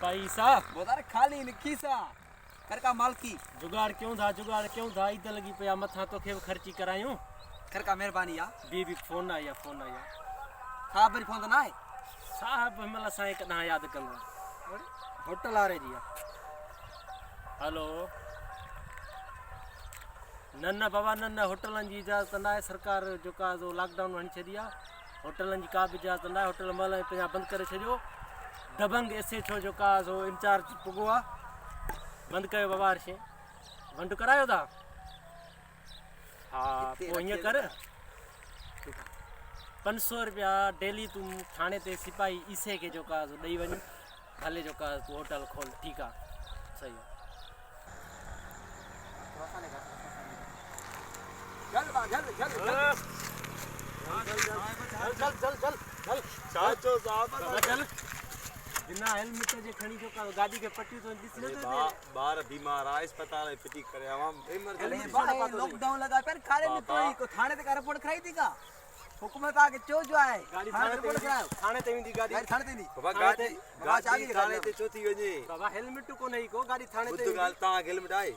पैसा बोदार खाली निखीसा कर का मालकी जुगाड़ क्यों था इधर लगी पे मथा तो के खर्ची करायूं कर का मेहरबानी या बीबी फोन आया खा बरी फोन तो ना है साहब मला साईं कदा याद कंदा होटल आ रे जी हेलो न बाबा न होटलन जी इजाजत ना है सरकार जो का जो लॉकडाउन हणी छदिया होटलन जी का भी इजाजत ना है होटल मल पे बंद करे छजो दबंग ऐसे छो जो का जो इंचार्ज पुगवा बंद कयो बाबा हरशे बंद करायो था हाँ तो ये कर 500 रुपया डेली तुम थाने ते सिपाही इसे के जो का जो दई वनी भले जो का तू होटल खोल ठीक है सही है चल चाचो साहब चल बिना हेलमेट जे खणी जो का गाड़ी के पट्टी तो दिस न तो बार बीमार आ अस्पताल में पिटी करे हम इमरजेंसी लॉकडाउन लगा पर खाले ने तो को थाने ते का रिपोर्ट कराई थी का हुकूमत आके चो जो है गाड़ी थाने ते करायो थाने ते विंदी गाड़ी थाने ते नी बाबा गाड़ी थाने ते चोथी वने बाबा हेलमेट को नहीं को गाड़ी थाने ते बुद्ध गाल ता हेलमेट आए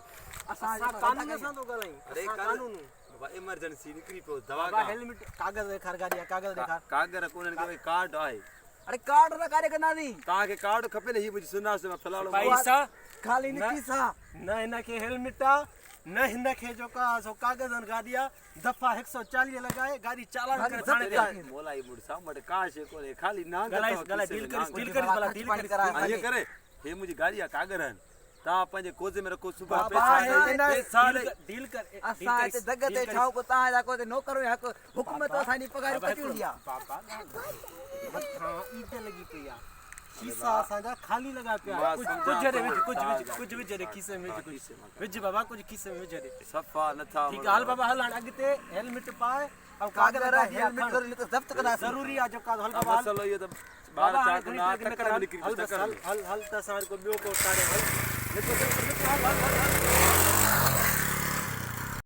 असा कानून से तो गलाई अरे कानून बाबा इमरजेंसी निकरी पे दवा बाबा हेलमेट कागज देखा गाड़ी कागज देखा कागर कोन के कार्ड आए अरे कार्ड ना कार्य करना दी ता के कार्ड खपे नहीं मुझे सुना से मैं फलालो पैसा खाली निखीसा न इनके हेलमेट न इनके जो का सो कागजन गाड़िया दफा 140 लगाए गाड़ी चालान कर थाने दे मोलाई मुड़सा मड काश कोले खाली ना गला डील कर भला डील कर ये करे हे मुझे गाड़िया कागरन ता पंजे कोजे में रखो सुबह बाबा पैसा डील कर असा ते जगते छाव को ता जा को नो करो हक हुकूमत असानी पगार कटी दिया बाबा मथा ईटे लगी पिया खीसा साजा खाली लगा पिया कुछ रे खीसे में विच बाबा कुछ खीसे में विच रे सफा न था ठीक हाल बाबा हल अगते हेलमेट पाए अब कागज कागज हेलमेट कर ले तो जब्त करा जरूरी आ जो का हल बाबा चलो ये तो बाहर चाक ना टक्कर में निकल हल त सार को बियो को तारे हल